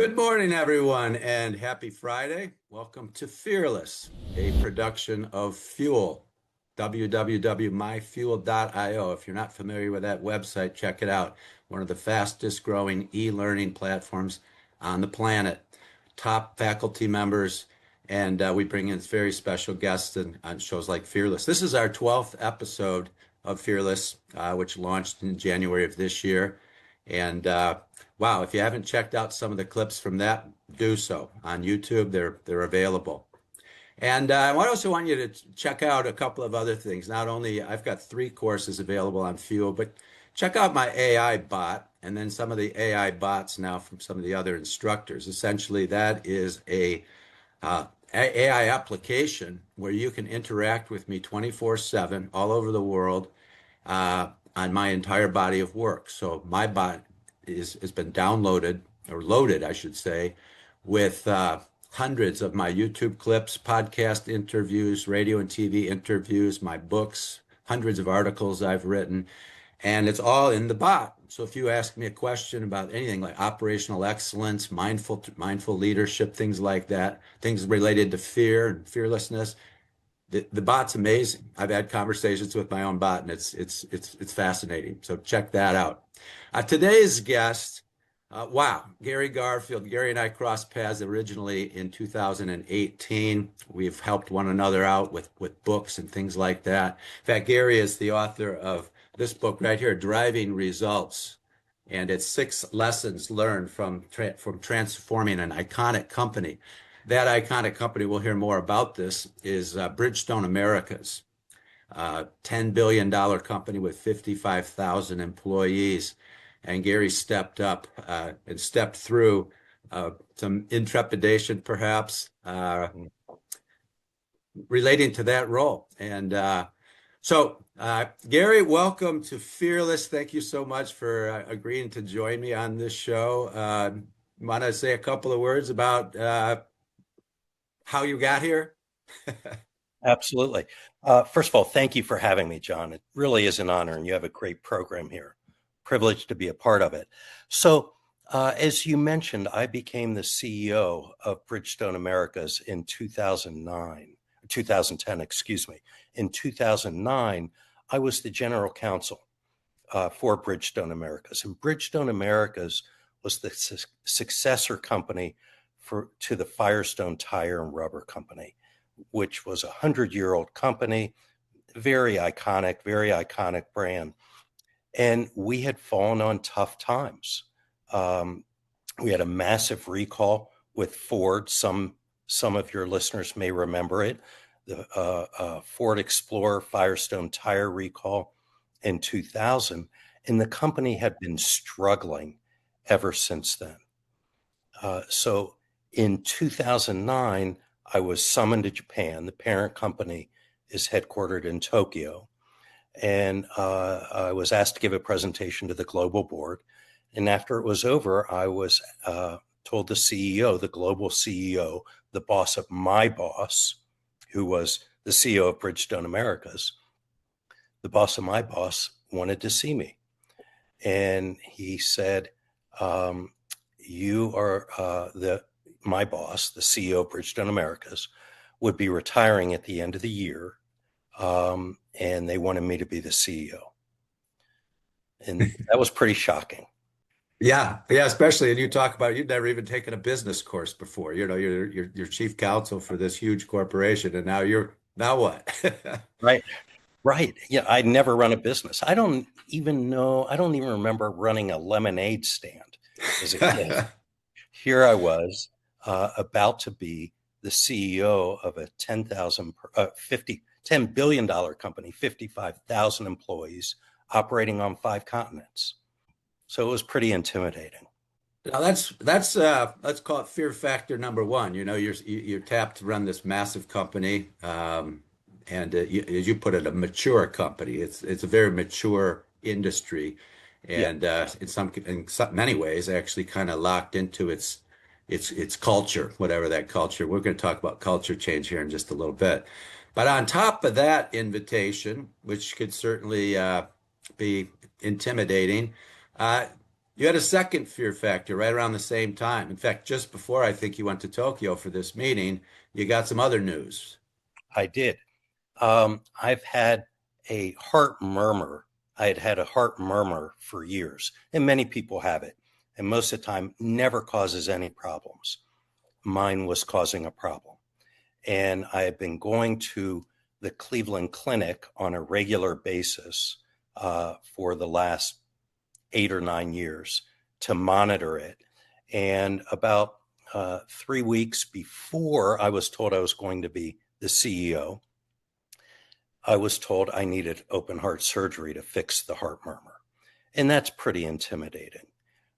Good morning, everyone, and happy Friday. Welcome to Fearless, a production of Fuel, www.myfuel.io. If you're not familiar with that website, check it out. One of the fastest growing e-learning platforms on the planet. Top faculty members, and we bring in very special guests on shows like Fearless. This is our 12th episode of Fearless, which launched in January of this year. And wow, if you haven't checked out some of the clips from that, do so on YouTube. They're available. And I also want you to check out a couple of other things. Not only I've got 3 courses available on Fuel, but check out my AI bot and then some of the AI bots now from some of the other instructors. Essentially, that is a AI application where you can interact with me 24/7 all over the world on my entire body of work. So my bot has been downloaded or loaded, I should say, with hundreds of my YouTube clips, podcast interviews, radio and TV interviews, my books, hundreds of articles I've written, and it's all in the bot. So if you ask me a question about anything like operational excellence, mindful leadership, things like that, things related to fear and fearlessness, the bot's amazing. I've had conversations with my own bot, and it's fascinating. So check that out. Today's guest, wow, Gary Garfield. Gary and I crossed paths originally in 2018. We've helped one another out with books and things like that. In fact, Gary is the author of this book right here, Driving Results, and it's 6 lessons learned from transforming an iconic company. That iconic company, we'll hear more about this, is Bridgestone Americas, $10 billion company with 55,000 employees. And Gary stepped up and stepped through some intrepidation, perhaps, relating to that role. And Gary, welcome to Fearless. Thank you so much for agreeing to join me on this show. Want to say a couple of words about how you got here? Absolutely. First of all, thank you for having me, John. It really is an honor, and you have a great program here. Privileged to be a part of it. So, as you mentioned, I became the CEO of Bridgestone Americas in 2010, excuse me. In 2009, I was the General Counsel for Bridgestone Americas. And Bridgestone Americas was the successor company to the Firestone Tire and Rubber Company, which was a 100-year-old company, very iconic brand. And we had fallen on tough times. We had a massive recall with Ford. Some of your listeners may remember it. The Ford Explorer Firestone tire recall in 2000. And the company had been struggling ever since then. So in 2009, I was summoned to Japan. The parent company is headquartered in Tokyo. And I was asked to give a presentation to the global board. And after it was over, I was told the CEO, the global CEO, the boss of my boss, who was the CEO of Bridgestone Americas, the boss of my boss wanted to see me. And he said, you are my boss, the CEO of Bridgestone Americas, would be retiring at the end of the year. And they wanted me to be the CEO. And that was pretty shocking. Yeah, especially, and you talk about you've never even taken a business course before. You know, you're chief counsel for this huge corporation, and now what? Right. Yeah, I'd never run a business. I don't even remember running a lemonade stand as a kid. Here I was about to be the CEO of a $10 billion company, 55,000 employees, operating on 5 continents. So it was pretty intimidating. Now let's call it fear factor number 1. You know, you're tapped to run this massive company, and as you put it, a mature company. It's a very mature industry, and in many ways, actually kind of locked into its culture, whatever that culture. We're going to talk about culture change here in just a little bit. But on top of that invitation, which could certainly be intimidating, You had a second fear factor right around the same time. In fact, just before I think you went to Tokyo for this meeting, you got some other news. I did. I've had a heart murmur. I had had a heart murmur for years, and many people have it. And most of the time, never causes any problems. Mine was causing a problem. And I had been going to the Cleveland Clinic on a regular basis for the last 8 or 9 years to monitor it. And about 3 weeks before I was told I was going to be the CEO, I was told I needed open heart surgery to fix the heart murmur. And that's pretty intimidating.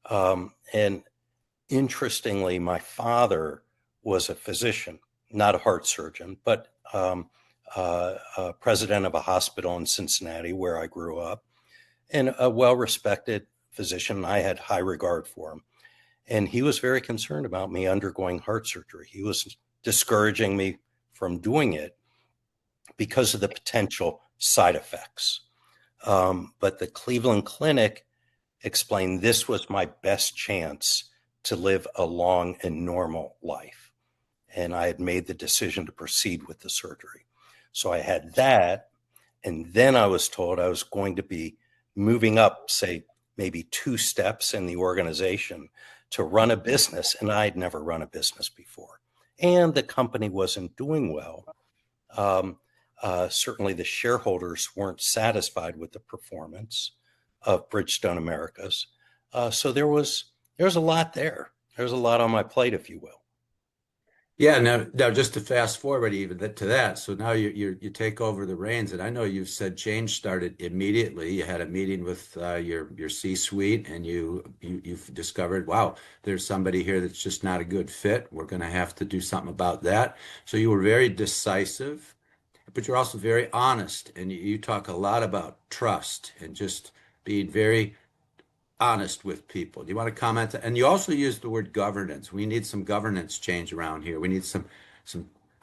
And interestingly, my father was a physician, not a heart surgeon, but president of a hospital in Cincinnati where I grew up, and a well-respected physician. I had high regard for him. And he was very concerned about me undergoing heart surgery. He was discouraging me from doing it because of the potential side effects. But the Cleveland Clinic explained this was my best chance to live a long and normal life. And I had made the decision to proceed with the surgery. So I had that. And then I was told I was going to be moving up, say, maybe 2 steps in the organization to run a business. And I'd never run a business before. And the company wasn't doing well. Certainly the shareholders weren't satisfied with the performance of Bridgestone Americas. So there was a lot there. There's a lot on my plate, if you will. Yeah, now just to fast forward even to that. So now you take over the reins, and I know you've said change started immediately. You had a meeting with your C-suite, and you've discovered, wow, there's somebody here that's just not a good fit. We're going to have to do something about that. So you were very decisive, but you're also very honest, and you talk a lot about trust and just being very honest with people. Do you want to comment? And you also use the word governance. We need some governance change around here. We need some.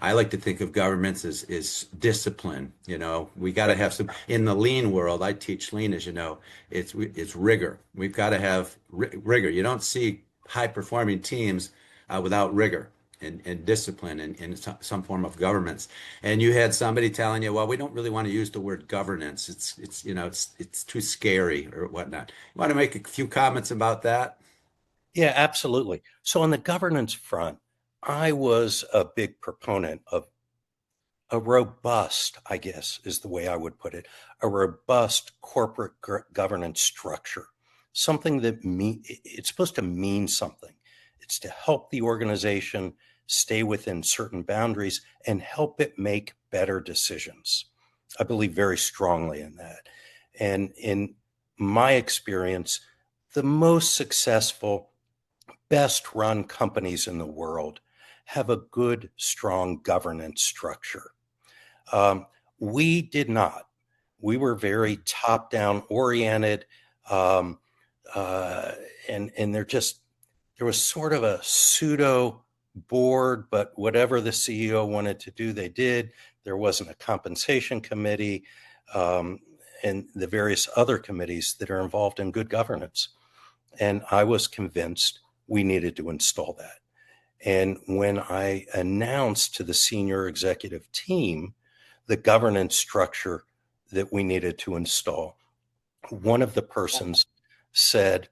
I like to think of governments as discipline. You know, we got to have some in the lean world. I teach lean, as you know. It's rigor. We've got to have rigor. You don't see high performing teams without rigor and discipline and some form of governance. And you had somebody telling you, well, we don't really want to use the word governance. It's you know it's too scary or whatnot. You want to make a few comments about that? Yeah, absolutely. So on the governance front, I was a big proponent of a robust, I guess is the way I would put it, a robust corporate governance structure. Something that it's supposed to mean something. It's to help the organization stay within certain boundaries and help it make better decisions. I believe very strongly in that. And in my experience, the most successful, best run companies in the world have a good, strong governance structure. Um, we did not. We were very top down oriented. Um, and there was sort of a pseudo board, but whatever the CEO wanted to do, they did. There wasn't a compensation committee, and the various other committees that are involved in good governance. And I was convinced we needed to install that. And when I announced to the senior executive team the governance structure that we needed to install, one of the persons said,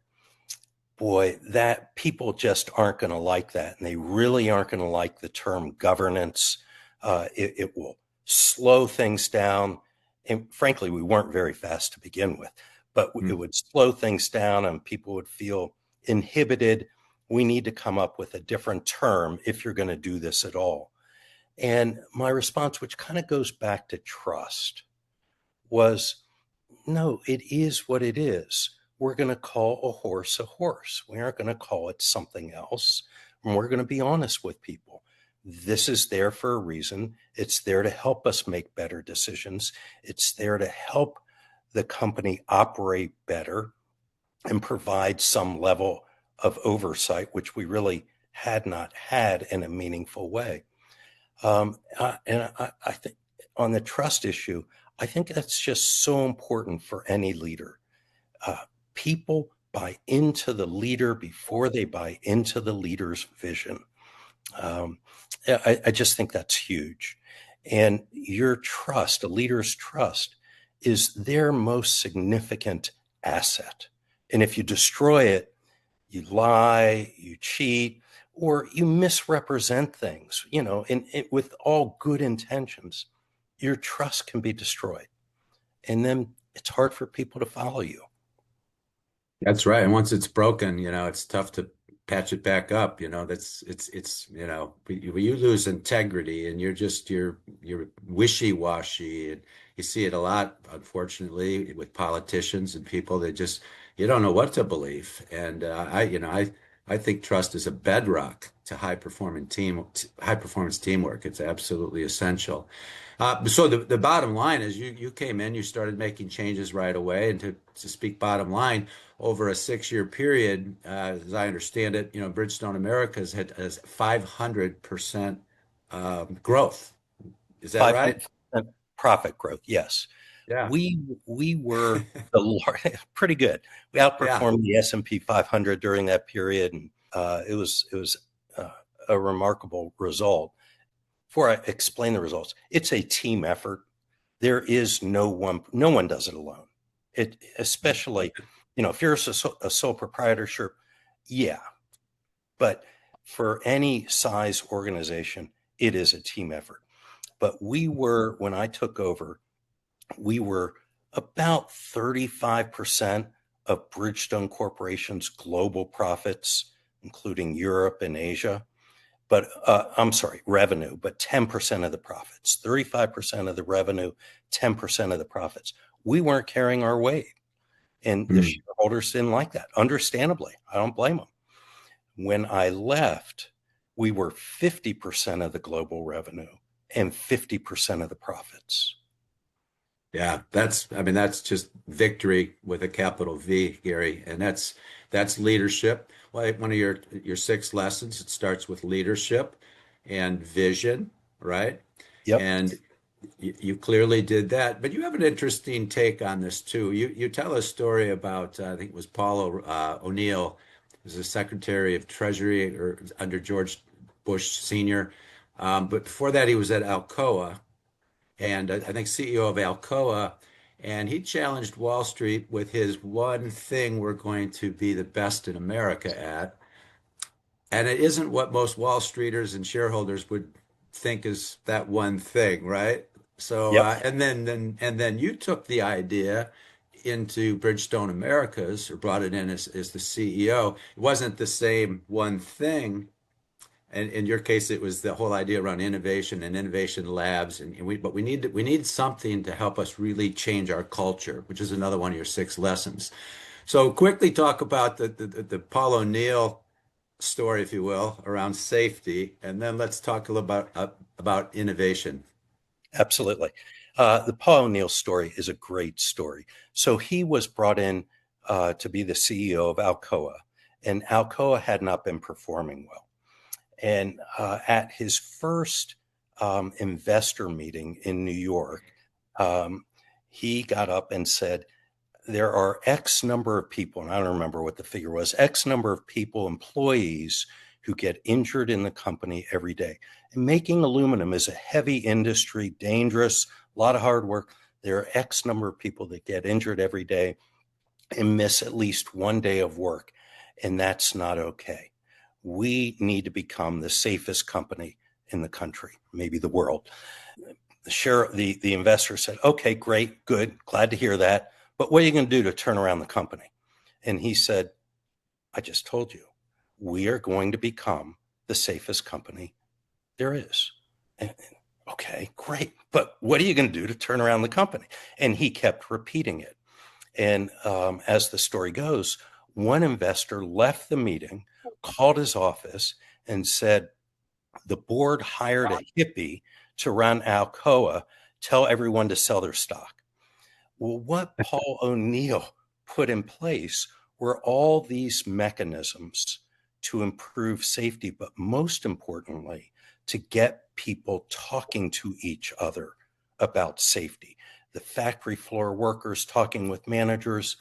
boy, that people just aren't going to like that. And they really aren't going to like the term governance. It will slow things down. And frankly, we weren't very fast to begin with, but it would slow things down and people would feel inhibited. We need to come up with a different term if you're going to do this at all. And my response, which kind of goes back to trust, was no, it is what it is. We're going to call a horse a horse. We aren't going to call it something else. And we're going to be honest with people. This is there for a reason. It's there to help us make better decisions. It's there to help the company operate better and provide some level of oversight, which we really had not had in a meaningful way. I think on the trust issue, I think that's just so important for any leader. People buy into the leader before they buy into the leader's vision. I just think that's huge. And your trust, a leader's trust, is their most significant asset. And if you destroy it, you lie, you cheat, or you misrepresent things, and with all good intentions, your trust can be destroyed. And then it's hard for people to follow you. That's right. And once it's broken, it's tough to patch it back up. When you lose integrity and you're wishy-washy, and you see it a lot, unfortunately, with politicians and people that just you don't know what to believe. And I think trust is a bedrock to high performance teamwork. It's absolutely essential. So the bottom line is you came in, you started making changes right away, and to speak bottom line, over a 6-year period, as I understand it, Bridgestone Americas has 500% growth. Is that right? 500% profit growth, yes. Yeah. We were pretty good. We Yeah. outperformed the S&P 500 during that period, and it was a remarkable result. Before I explain the results, it's a team effort. There is no one does it alone. It especially, if you're a sole proprietorship, yeah. But for any size organization, it is a team effort. But when I took over, we were about 35% of Bridgestone Corporation's global profits, including Europe and Asia. But I'm sorry, revenue, but 10% of the profits, 35% of the revenue, 10% of the profits. We weren't carrying our weight. And the shareholders didn't like that. Understandably, I don't blame them. When I left, we were 50% of the global revenue and 50% of the profits. Yeah, that's just victory with a capital V, Gary. And that's leadership. Well, one of your 6 lessons, it starts with leadership and vision, right? Yep. And you clearly did that, but you have an interesting take on this too. You tell a story about I think it was Paul O'Neill, was the Secretary of Treasury or under George Bush Sr. But before that, he was at Alcoa, Yep. and I think CEO of Alcoa, and he challenged Wall Street with his one thing we're going to be the best in America at. And it isn't what most Wall Streeters and shareholders would think is that one thing, right? So, Yep. and then you took the idea into Bridgestone Americas, or brought it in as the CEO. It wasn't the same one thing. And in your case, it was the whole idea around innovation and innovation labs. But we need something to help us really change our culture, which is another one of your 6 lessons. So quickly talk about the Paul O'Neill story, if you will, around safety, and then let's talk a little about innovation. Absolutely. The Paul O'Neill story is a great story. So he was brought in to be the CEO of Alcoa, and Alcoa had not been performing well. And at his first investor meeting in New York, he got up and said, there are X number of people, and I don't remember what the figure was, X number of people, employees, who get injured in the company every day. And making aluminum is a heavy industry, dangerous, a lot of hard work. There are X number of people that get injured every day and miss at least one day of work. And that's not okay. We need to become the safest company in the country, maybe the world. The investor said, okay, great, good, glad to hear that. But what are you going to do to turn around the company? And he said, I just told you, we are going to become the safest company there is. And, okay, great. But what are you going to do to turn around the company? And he kept repeating it. And as the story goes, one investor left the meeting, called his office, and said, the board hired a hippie to run Alcoa, tell everyone to sell their stock. Well, what Paul O'Neill put in place were all these mechanisms to improve safety, but most importantly, to get people talking to each other about safety. The factory floor workers talking with managers.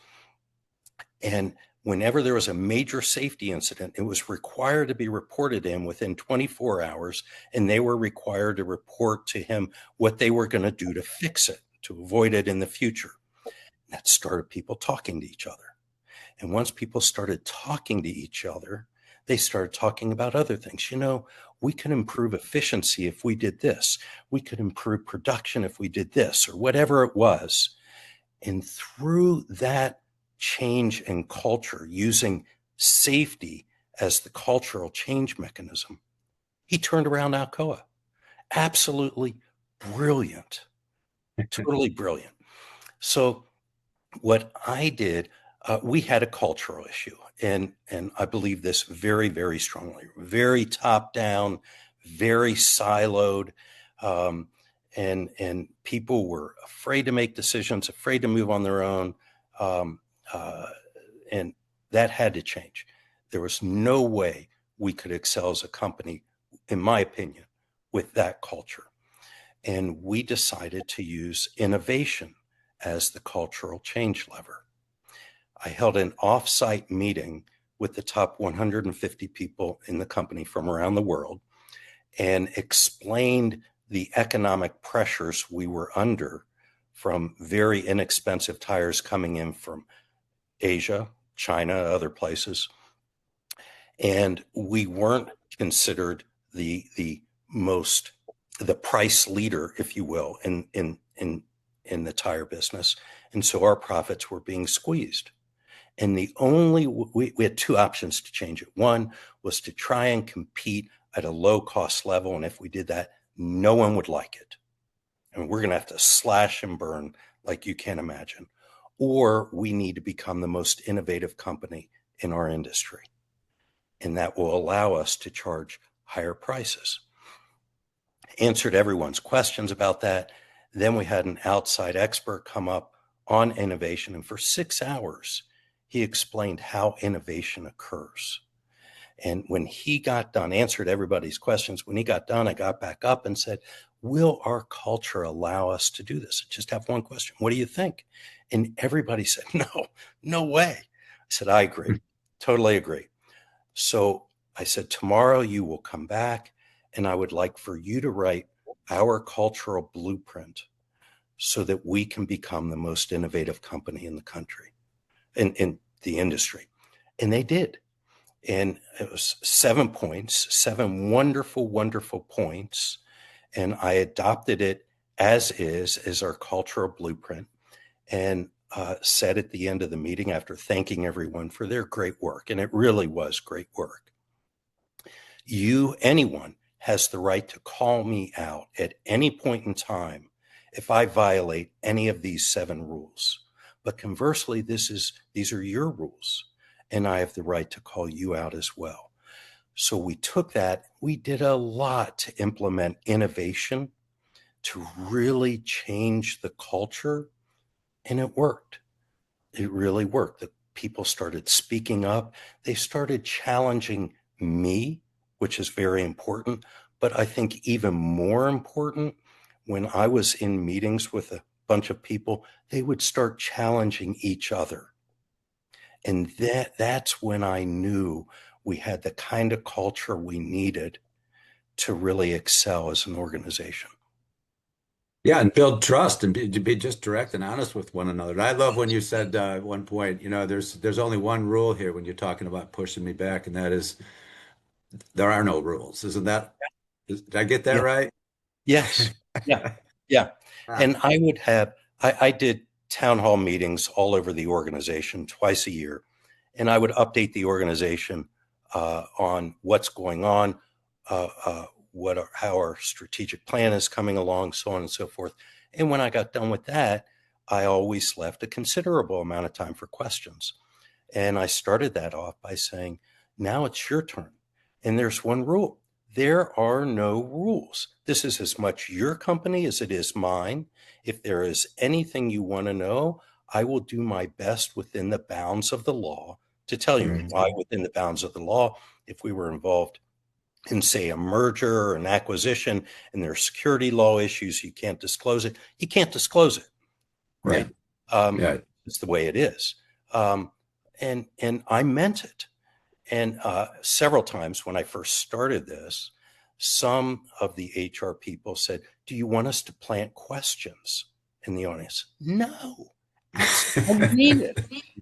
And whenever there was a major safety incident, it was required to be reported in within 24 hours, and they were required to report to him what they were going to do to fix it, to avoid it in the future. That started people talking to each other. And once people started talking to each other, they started talking about other things. You know, we could improve efficiency if we did this. We could improve production if we did this, or whatever it was. And through that change in culture, using safety as the cultural change mechanism, he turned around Alcoa. Absolutely brilliant, totally brilliant. So what I did, we had a cultural issue, and I believe this very, very strongly. Very top down, very siloed, and people were afraid to make decisions, afraid to move on their own, um, and that had to change. There was no way we could excel as a company, in my opinion, with that culture. And we decided to use innovation as the cultural change lever. I held an off-site meeting with the top 150 people in the company from around the world and explained the economic pressures we were under from very inexpensive tires coming in from Asia, China, other places. And we weren't considered the price leader, if you will, in the tire business. And so our profits were being squeezed. And we had two options to change it. One was to try and compete at a low cost level. And if we did that, no one would like it. And we're going to have to slash and burn like you can't imagine. Or we need to become the most innovative company in our industry. And that will allow us to charge higher prices. Answered everyone's questions about that. Then we had an outside expert come up on innovation. And for 6 hours, he explained how innovation occurs. And when he got done, answered everybody's questions. When he got done, I got back up and said, will our culture allow us to do this? I just have one question. What do you think? And everybody said, no way. I said, I agree. Totally agree. So I said, tomorrow you will come back and I would like for you to write our cultural blueprint so that we can become the most innovative company in the country, in the industry. And they did. And it was 7 points, 7 wonderful, wonderful points. And I adopted it as our cultural blueprint, and said at the end of the meeting, after thanking everyone for their great work, and it really was great work, anyone has the right to call me out at any point in time if I violate any of these 7 rules. But conversely, these are your rules, and I have the right to call you out as well. So we took that, we did a lot to implement innovation to really change the culture, and it worked. It really worked. The people started speaking up. They started challenging me, which is very important. But I think even more important, when I was in meetings with a bunch of people, they would start challenging each other. And that's when I knew we had the kind of culture we needed to really excel as an organization. Yeah, and build trust and be just direct and honest with one another. And I love when you said at one point, there's only one rule here when you're talking about pushing me back, and that is there are no rules. Did I get that Yeah. right? Yes. Yeah. Yeah. And I did town hall meetings all over the organization twice a year, and I would update the organization on what's going on, how our strategic plan is coming along, so on and so forth. And when I got done with that, I always left a considerable amount of time for questions. And I started that off by saying, now it's your turn. And there's one rule. There are no rules. This is as much your company as it is mine. If there is anything you want to know, I will do my best within the bounds of the law to tell you. Why within the bounds of the law? If we were involved in, say, a merger or an acquisition and there are security law issues, you can't disclose it. You can't disclose it, right? Yeah. It's the way it is. And I meant it. And several times when I first started this, some of the HR people said, "Do you want us to plant questions in the audience?" No, I mean it.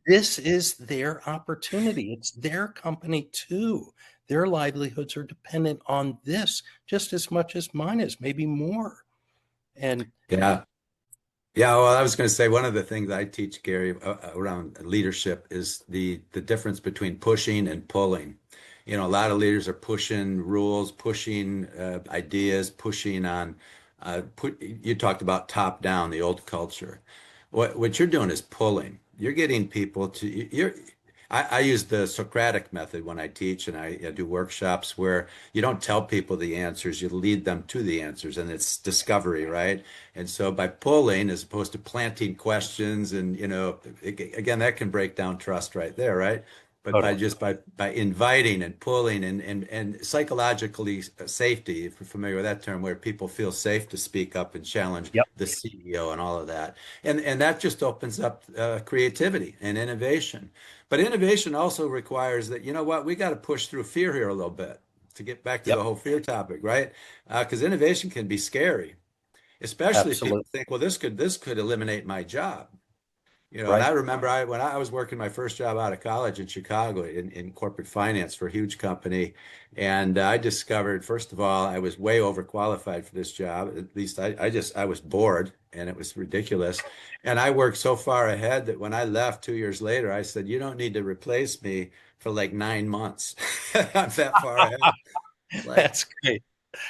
This is their opportunity. It's their company too. Their livelihoods are dependent on this just as much as mine is, maybe more. And Yeah. Yeah, well, I was going to say one of the things I teach Gary around leadership is the difference between pushing and pulling. You know, a lot of leaders are pushing rules, pushing ideas, pushing on you talked about top down, the old culture. What you're doing is pulling. You're getting people to I use the Socratic method when I teach and I do workshops where you don't tell people the answers, you lead them to the answers, and it's discovery, right? And so by pulling, as opposed to planting questions, and again, that can break down trust right there, right? But by totally. just by inviting and pulling and psychologically safety, if you're familiar with that term, where people feel safe to speak up and challenge Yep. the CEO and all of that, and that just opens up creativity and innovation. But innovation also requires that, you know what, we got to push through fear here a little bit to get back to the Yep. whole fear topic, right? Because innovation can be scary, especially if people Absolutely. think, well, this could eliminate my job. And I Right. remember when I was working my first job out of college in Chicago in corporate finance for a huge company, and I discovered, first of all, I was way overqualified for this job. At least I was bored and it was ridiculous. And I worked so far ahead that when I left 2 years later, I said, you don't need to replace me for like 9 months. I'm that far ahead. Like, That's great.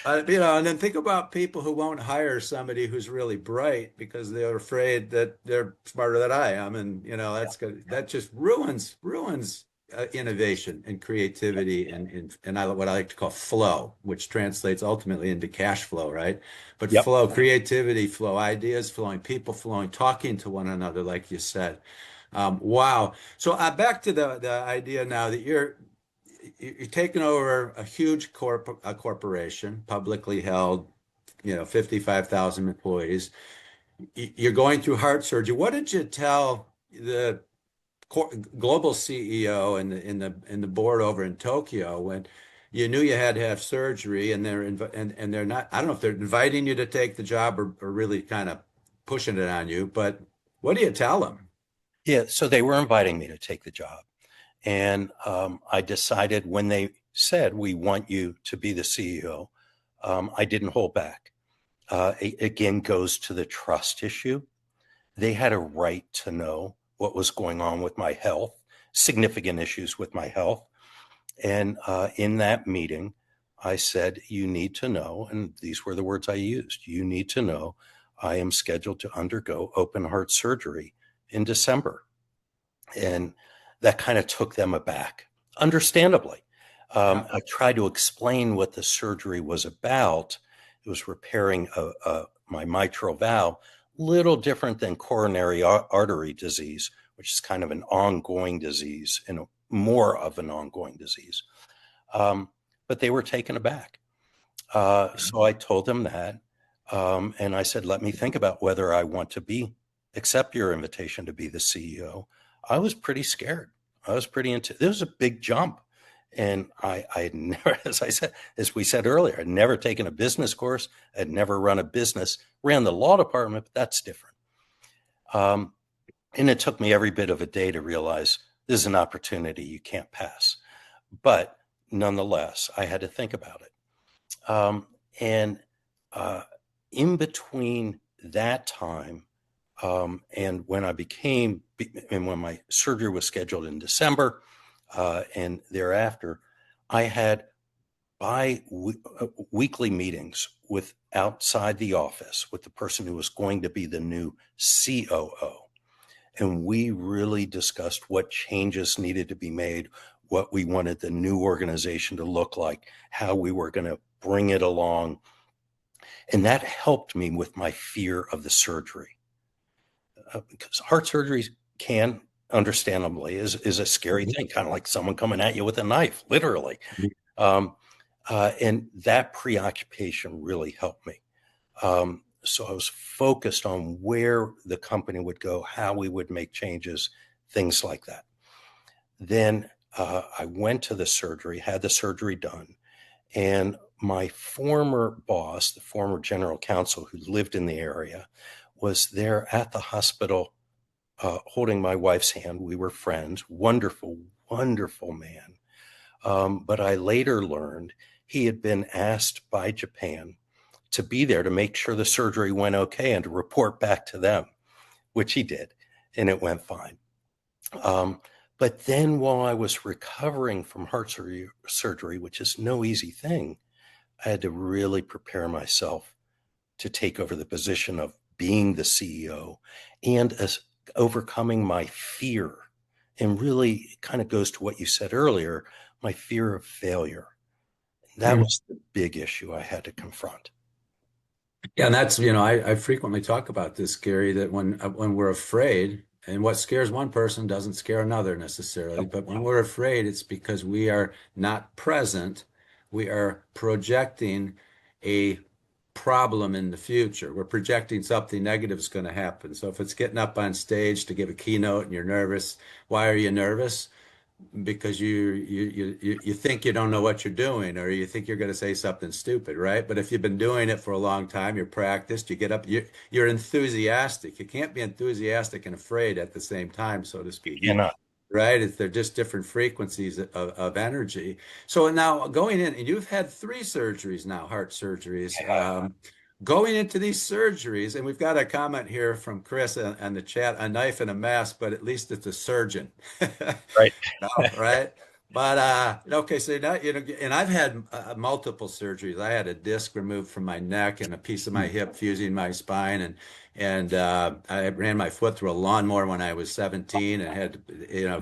and then think about people who won't hire somebody who's really bright because they're afraid that they're smarter than I am, and that just ruins innovation and creativity and what I like to call flow, which translates ultimately into cash flow, right? But Yep. flow, creativity, flow, ideas flowing, people flowing, talking to one another, like you said. Wow. So back to the idea now that you're taking over a huge corporation, publicly held, 55,000 employees. You're going through heart surgery. What did you tell the global CEO and the board over in Tokyo when you knew you had to have surgery and they're not, I don't know if they're inviting you to take the job or really kind of pushing it on you, but what do you tell them? Yeah. So they were inviting me to take the job. And I decided when they said, "We want you to be the CEO," I didn't hold back. Again, goes to the trust issue. They had a right to know what was going on with my health, significant issues with my health. And in that meeting, I said, "You need to know," and these were the words I used, "You need to know I am scheduled to undergo open heart surgery in December." And that kind of took them aback, understandably. Yeah. I tried to explain what the surgery was about. It was repairing my mitral valve, little different than coronary artery disease, which is kind of an ongoing disease and more of an ongoing disease. But they were taken aback. So I told them that. And I said, "Let me think about whether I want to accept your invitation to be the CEO." I was pretty scared. I was pretty it was a big jump. And I had never, as we said earlier, I'd never taken a business course. I'd never run a business, ran the law department, but that's different. And it took me every bit of a day to realize this is an opportunity you can't pass. But nonetheless, I had to think about it. And in between that time and when when my surgery was scheduled in December and thereafter, I had weekly meetings with outside the office with the person who was going to be the new COO. And we really discussed what changes needed to be made, what we wanted the new organization to look like, how we were going to bring it along. And that helped me with my fear of the surgery. Because heart surgery can, understandably, is a scary thing, kind of like someone coming at you with a knife, literally. And that preoccupation really helped me. So I was focused on where the company would go, how we would make changes, things like that. Then I went to the surgery, had the surgery done, and my former boss, the former general counsel who lived in the area, was there at the hospital holding my wife's hand. We were friends. Wonderful, wonderful man. But I later learned he had been asked by Japan to be there to make sure the surgery went okay and to report back to them, which he did, and it went fine. But then while I was recovering from heart surgery, which is no easy thing, I had to really prepare myself to take over the position of being the CEO and as overcoming my fear. And really kind of goes to what you said earlier, my fear of failure. That was the big issue I had to confront. Yeah, and that's, I frequently talk about this, Gary, that when we're afraid, and what scares one person doesn't scare another necessarily, but when we're afraid, it's because we are not present. We are projecting a problem in the future. We're projecting something negative is going to happen. So if it's getting up on stage to give a keynote and you're nervous, why are you nervous? Because you think you don't know what you're doing, or you think you're going to say something stupid, right? But if you've been doing it for a long time, you're practiced, you get up, you're enthusiastic. You can't be enthusiastic and afraid at the same time, so to speak. Cannot. Right? They're just different frequencies of energy. So now going in, and you've had 3 surgeries now, heart surgeries. Going into these surgeries, and we've got a comment here from Chris on the chat, a knife and a mask, but at least it's a surgeon. Right. No, right? But okay, so now and I've had multiple surgeries. I had a disc removed from my neck and a piece of my hip fusing my spine, and I ran my foot through a lawnmower when I was 17, and had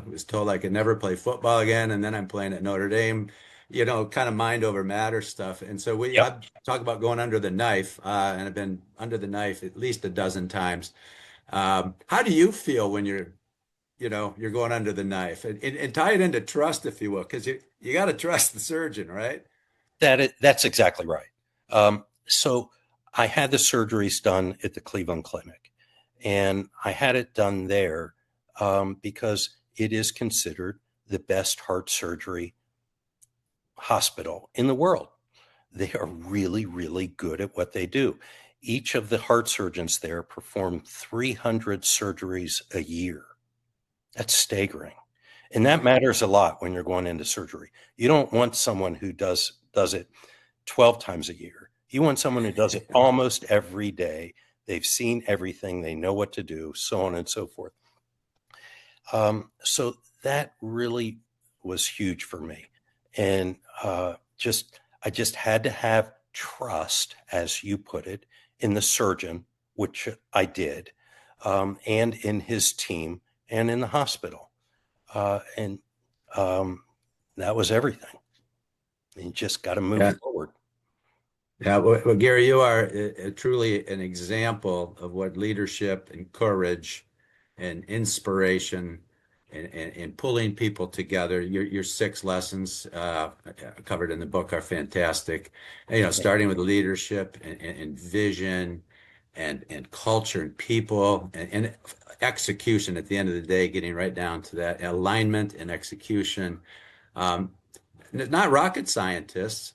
was told I could never play football again. And then I'm playing at Notre Dame, kind of mind over matter stuff. And so I Yep. talk about going under the knife, and I've been under the knife at least a dozen times. How do you feel when you're going under the knife, and tie it into trust, if you will, because you got to trust the surgeon, right? That's exactly right. So I had the surgeries done at the Cleveland Clinic, and I had it done there because it is considered the best heart surgery hospital in the world. They are really, really good at what they do. Each of the heart surgeons there perform 300 surgeries a year. That's staggering. And that matters a lot when you're going into surgery. You don't want someone who does it 12 times a year. You want someone who does it almost every day. They've seen everything. They know what to do, so on and so forth. So that really was huge for me. And I just had to have trust, as you put it, in the surgeon, which I did, and in his team and in the hospital. And that was everything. You just got to move Yeah. forward. Yeah, well, Gary, you are truly an example of what leadership and courage and inspiration and pulling people together. Your 6 lessons covered in the book are fantastic. Starting with leadership and vision and culture and people and execution at the end of the day, getting right down to that alignment and execution. Um, Not rocket scientists.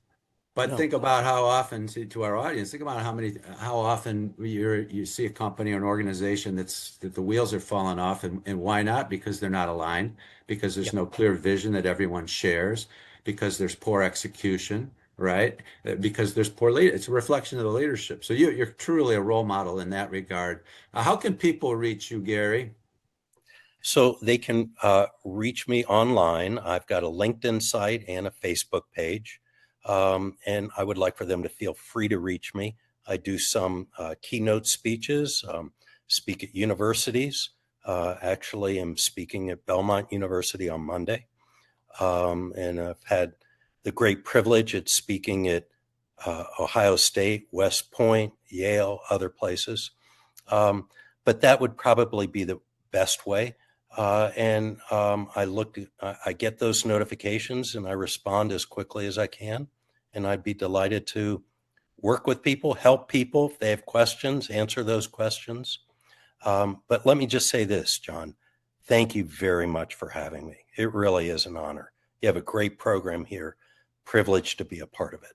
But No, think about how often, to our audience, think about how often you see a company or an organization that the wheels are falling off, and why not? Because they're not aligned, because yeah, there's no clear vision that everyone shares, because there's poor execution, right? Because there's poor lead. It's a reflection of the leadership. So you're truly a role model in that regard. How can people reach you, Gary? so they can reach me online. I've got a LinkedIn site and a Facebook page. And I would like for them to feel free to reach me. I do some keynote speeches, speak at universities. Actually, I'm speaking at Belmont University on Monday. And I've had the great privilege at speaking at Ohio State, West Point, Yale, other places. But that would probably be the best way. And I get those notifications and I respond as quickly as I can. And I'd be delighted to work with people, help people if they have questions, answer those questions. But let me just say this, John, Thank you very much for having me. It really is an honor. You have a great program here. Privileged to be a part of it.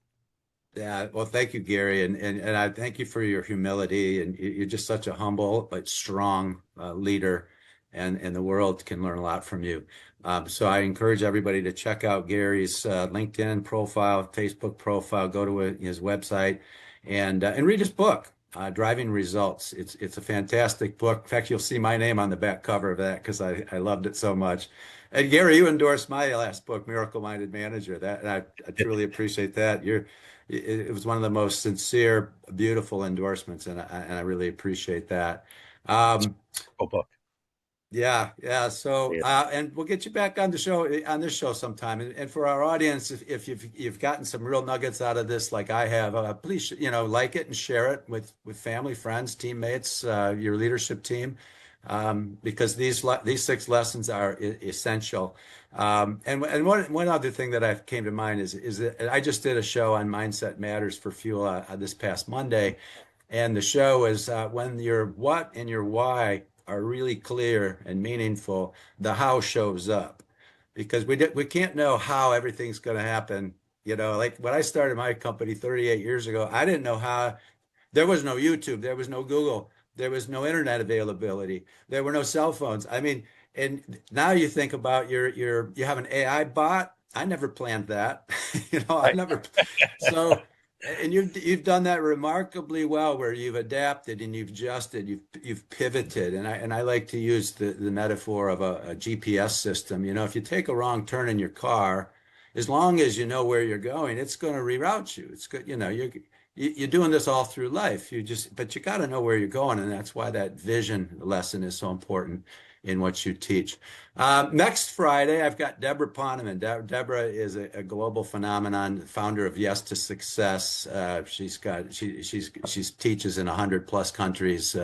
Yeah, well, thank you, Gary, and I thank you for your humility, and you're just such a humble but strong leader, and the world can learn a lot from you. So I encourage everybody to check out Gary's LinkedIn profile, Facebook profile, go to his website, and read his book, Driving Results. It's a fantastic book. In fact, you'll see my name on the back cover of that because I loved it so much. And Gary, you endorsed my last book, Miracle Minded Manager. That and I truly appreciate that. It was one of the most sincere, beautiful endorsements, and I really appreciate that. Um, Oh, book. yeah, yeah. So, Yeah. and we'll get you back on the show on this show sometime. And for our audience, if you've gotten some real nuggets out of this, like I have, please like it and share it with family, friends, teammates, your leadership team, because these 6 lessons are essential. And one other thing that I came to mind is that I just did a show on Mindset Matters for Fuel this past Monday, and the show is when your what and your why are really clear and meaningful, the how shows up. Because we can't know how everything's going to happen. Like when I started my company 38 years ago, I didn't know how. There was no YouTube, there was no Google, there was no internet availability, there were no cell phones. I mean, and now you think about you have an AI bot. I never planned that. I've Right. never. So, and you've done that remarkably well, where you've adapted and you've adjusted, you've pivoted, and I like to use the metaphor of a GPS system. If you take a wrong turn in your car, as long as you know where you're going, it's going to reroute you. It's good. You're doing this all through life. But you got to know where you're going, and that's why that vision lesson is so important in what you teach. Next Friday, I've got Deborah Poneman. Deborah is a global phenomenon, founder of Yes to Success. She teaches in 100+ countries,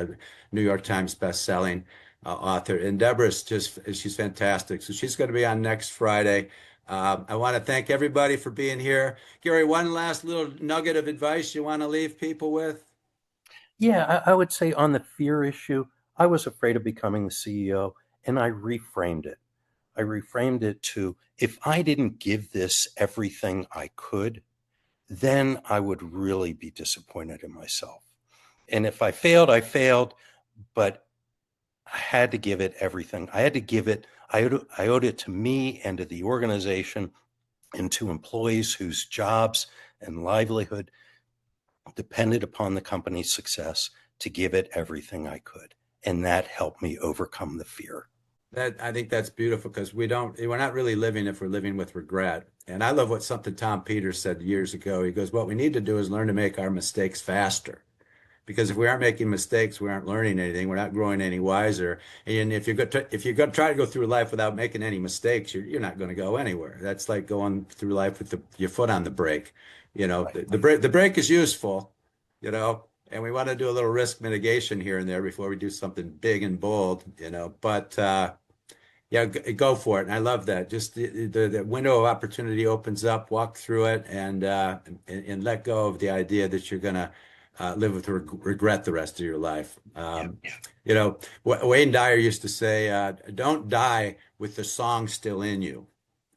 New York Times best-selling author. And she's fantastic. So she's going to be on next Friday. I want to thank everybody for being here. Gary, one last little nugget of advice you want to leave people with? Yeah, I would say on the fear issue, I was afraid of becoming the CEO and I reframed it. I reframed it to if I didn't give this everything I could, then I would really be disappointed in myself. And if I failed, I failed, but I had to give it everything. I had to give it, I owed it to me and to the organization and to employees whose jobs and livelihood depended upon the company's success to give it everything I could. And that helped me overcome the fear. That I think that's beautiful because we're not really living if we're living with regret. And I love something Tom Peters said years ago. He goes, "What we need to do is learn to make our mistakes faster." Because if we aren't making mistakes, we aren't learning anything. We're not growing any wiser. And if you're going to try to go through life without making any mistakes, you're not going to go anywhere. That's like going through life with your foot on the brake. Right. The brake is useful, and we want to do a little risk mitigation here and there before we do something big and bold. But yeah, go for it. And I love that. Just the window of opportunity opens up, walk through it, and let go of the idea that you're going to live with regret the rest of your life. Yeah. Wayne Dyer used to say, "Don't die with the song still in you."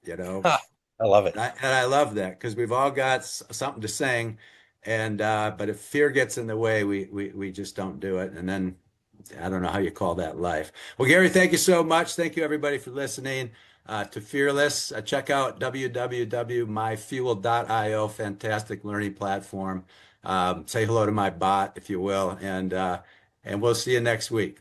You know, Ha, I love it. and I love that because we've all got something to sing, and but if fear gets in the way, we just don't do it, and then I don't know how you call that life. Well, Gary, thank you so much. Thank you everybody for listening to Fearless. Check out www.myfuel.io, fantastic learning platform. Say hello to my bot, if you will, and we'll see you next week.